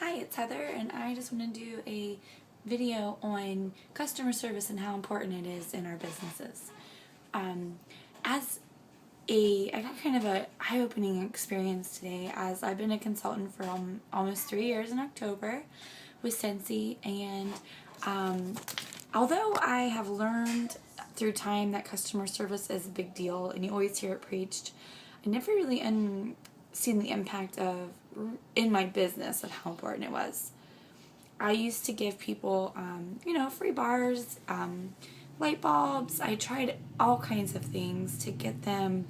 Hi, it's Heather, and I just want to do a video on customer service and how important it is in our businesses. As I got kind of a eye-opening experience today, as I've been a consultant for almost 3 years in October with Scentsy, and although I have learned through time that customer service is a big deal, and you always hear it preached, I never really seen the impact of in my business of how important it was. I used to give people, free bars, light bulbs. I tried all kinds of things to get them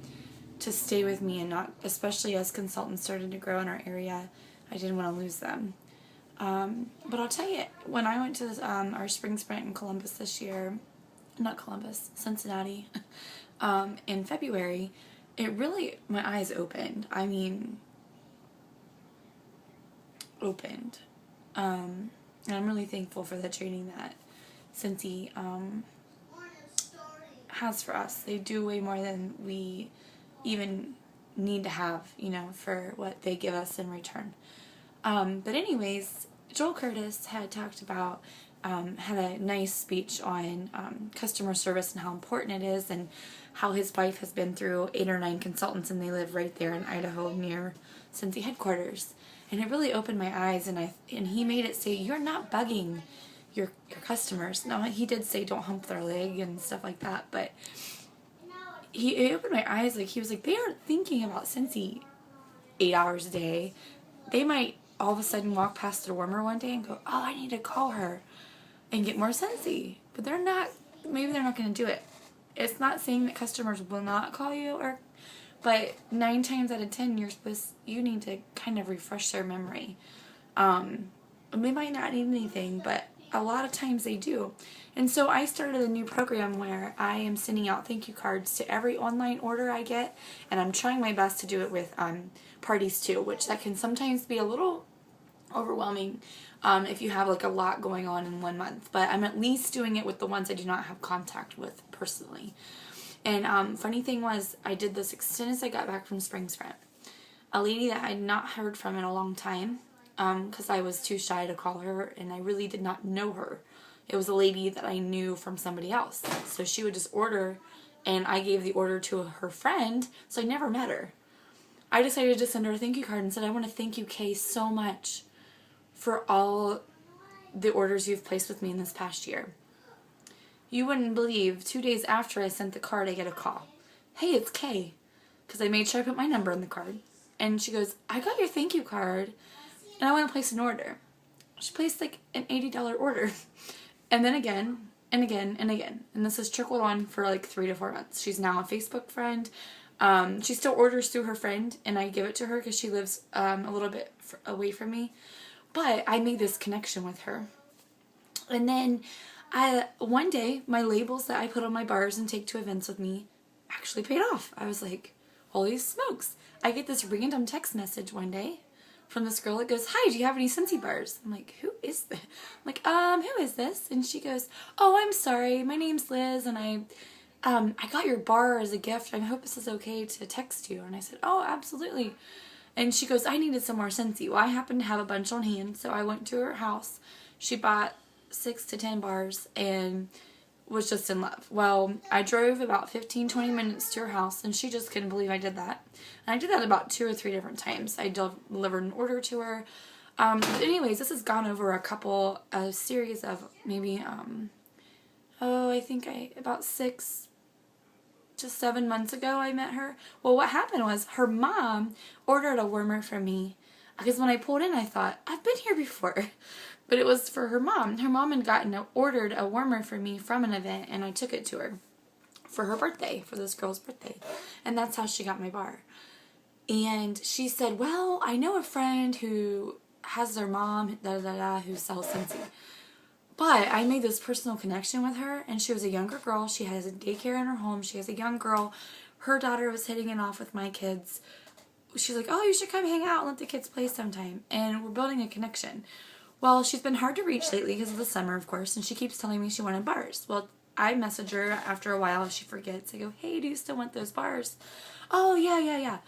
to stay with me and not, especially as consultants started to grow in our area, I didn't want to lose them. But I'll tell you, when I went to our spring sprint in Cincinnati, in February, it really, my eyes opened. I mean, opened. And I'm really thankful for the training that Scentsy has for us. They do way more than we even need to have, for what they give us in return. But anyways, Joel Curtis had talked about, had a nice speech on customer service and how important it is, and how his wife has been through 8 or 9 consultants, and they live right there in Idaho near Scentsy headquarters. And it really opened my eyes, and he made it say, you're not bugging your customers. Now, he did say don't hump their leg and stuff like that, but it opened my eyes. Like, he was like, they aren't thinking about Scentsy 8 hours a day. They might all of a sudden walk past their warmer one day and go, oh, I need to call her and get more Scentsy. But maybe they're not going to do it. It's not saying that customers will not call you, but 9 times out of 10, you need to kind of refresh their memory. They might not need anything, but a lot of times they do. And so I started a new program where I am sending out thank you cards to every online order I get, and I'm trying my best to do it with parties too, which that can sometimes be a little overwhelming if you have like a lot going on in 1 month. But I'm at least doing it with the ones I do not have contact with personally. And funny thing was, I did this as soon as I got back from spring sprint. A lady that I had not heard from in a long time, because I was too shy to call her, and I really did not know her. It was a lady that I knew from somebody else. So she would just order, and I gave the order to her friend, so I never met her. I decided to send her a thank you card and said, I want to thank you, Kay, so much for all the orders you've placed with me in this past year. You wouldn't believe, 2 days after I sent the card, I get a call. Hey, it's Kay. Because I made sure I put my number in the card. And she goes, I got your thank you card, and I want to place an order. She placed like an $80 order. And then again, and again, and again. And this has trickled on for like 3 to 4 months. She's now a Facebook friend. She still orders through her friend, and I give it to her because she lives a little bit away from me. But I made this connection with her. And then one day, my labels that I put on my bars and take to events with me actually paid off. I was like, holy smokes. I get this random text message one day from this girl that goes, hi, do you have any Scentsy bars? I'm like, who is this? I'm like, who is this? And she goes, oh, I'm sorry. My name's Liz, and I got your bar as a gift. I hope this is okay to text you. And I said, oh, absolutely. And she goes, I needed some more Scentsy. Well, I happened to have a bunch on hand, so I went to her house. She bought 6 to 10 bars and was just in love. Well, I drove about 15-20 minutes to her house, and she just couldn't believe I did that. And I did that about 2 or 3 different times. I delivered an order to her. But anyways, this has gone over a series of maybe, I think about 6 to 7 months ago I met her. Well, what happened was her mom ordered a warmer from me, because when I pulled in, I thought, I've been here before. But it was for her mom. Her mom had ordered a warmer for me from an event, and I took it to her for her birthday, for this girl's birthday. And that's how she got my bar. And she said, well, I know a friend who has their mom, who sells Scentsy. But I made this personal connection with her, and she was a younger girl. She has a daycare in her home. She has a young girl. Her daughter was hitting it off with my kids. She's like, oh, you should come hang out and let the kids play sometime. And we're building a connection. Well, she's been hard to reach lately because of the summer, of course, and she keeps telling me she wanted bars. Well, I message her after a while if she forgets. I go, hey, do you still want those bars? Oh, yeah.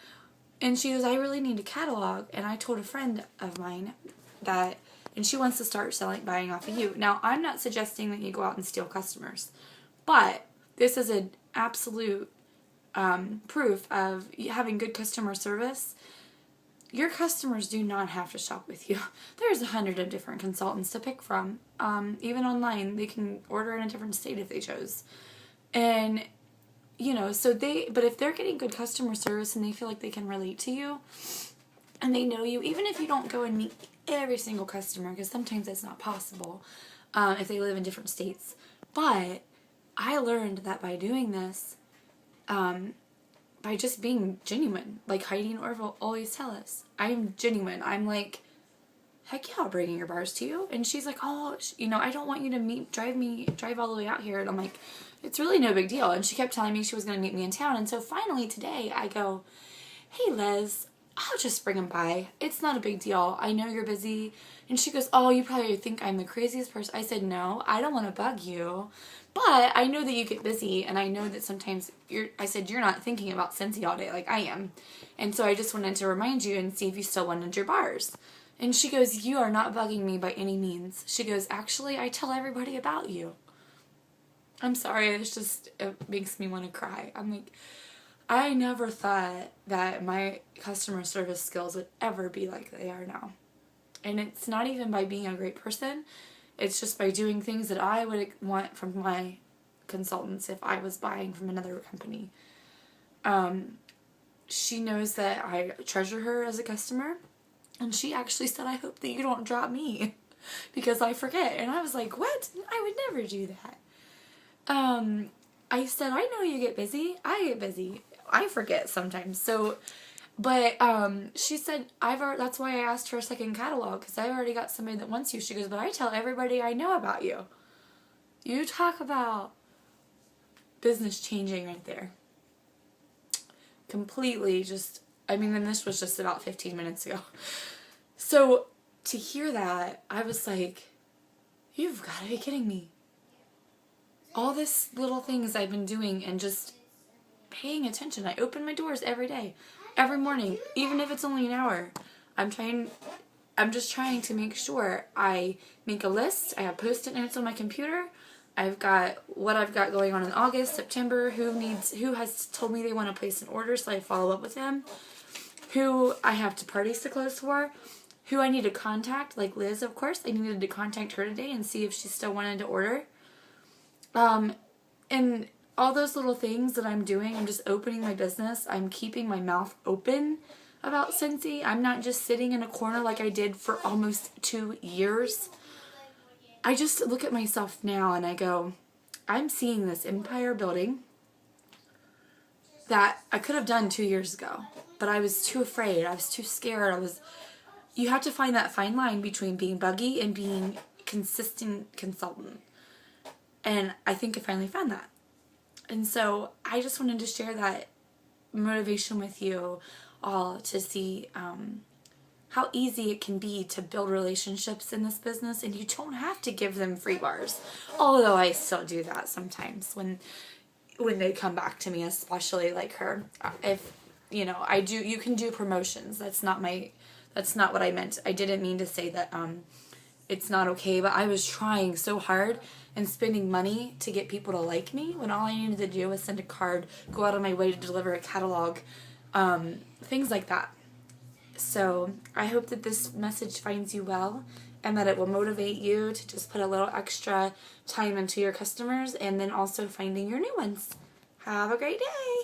And she goes, I really need a catalog. And I told a friend of mine, that, and she wants to start buying off of you. Now, I'm not suggesting that you go out and steal customers, but this is an absolute proof of having good customer service. Your customers do not have to shop with you. There's 100 of different consultants to pick from. Even online, they can order in a different state if they chose. And, but if they're getting good customer service and they feel like they can relate to you and they know you, even if you don't go and meet every single customer, because sometimes that's not possible if they live in different states. But I learned that by doing this, by just being genuine, like Heidi and Orville always tell us, I'm genuine. I'm like, heck yeah, I'll bring your bars to you. And she's like, oh, I don't want you to drive all the way out here. And I'm like, it's really no big deal. And she kept telling me she was going to meet me in town. And so finally today I go, hey, Les, I'll just bring them by. It's not a big deal. I know you're busy. And she goes, oh, you probably think I'm the craziest person. I said, no, I don't want to bug you. But I know that you get busy, and I know that sometimes you're not thinking about scentsy all day like I am. And so I just wanted to remind you and see if you still wanted your bars. And she goes, you are not bugging me by any means. She goes, actually, I tell everybody about you. I'm sorry, it makes me want to cry. I'm like, I never thought that my customer service skills would ever be like they are now. And it's not even by being a great person. It's just by doing things that I would want from my consultants if I was buying from another company. She knows that I treasure her as a customer. And she actually said, I hope that you don't drop me because I forget. And I was like, what? I would never do that. I said, I know you get busy. I get busy. I forget sometimes. But she said, that's why I asked for a second catalog, because I've already got somebody that wants you. She goes, but I tell everybody I know about you. You talk about business changing right there. Completely and this was just about 15 minutes ago. So to hear that, I was like, you've got to be kidding me. All this little things I've been doing and just paying attention. I open my doors every day. Every morning, even if it's only an hour, I'm just trying to make sure I make a list. I have post-it notes on my computer. I've got what I've got going on in August, September, who has told me they want to place an order, so I follow up with them. Who I have parties to close for. Who I need to contact, like Liz, of course. I needed to contact her today and see if she still wanted to order. And all those little things that I'm doing, I'm just opening my business. I'm keeping my mouth open about scentsy. I'm not just sitting in a corner like I did for almost 2 years. I just look at myself now and I go, I'm seeing this empire building that I could have done 2 years ago, but I was too afraid. I was too scared. You have to find that fine line between being buggy and being consistent consultant. And I think I finally found that. And so I just wanted to share that motivation with you all to see how easy it can be to build relationships in this business, and you don't have to give them free bars. Although I still do that sometimes when they come back to me, especially like her. If you can do promotions. That's not what I meant. I didn't mean to say that it's not okay, but I was trying so hard and spending money to get people to like me when all I needed to do was send a card, go out of my way to deliver a catalog, things like that. So I hope that this message finds you well and that it will motivate you to just put a little extra time into your customers and then also finding your new ones. Have a great day!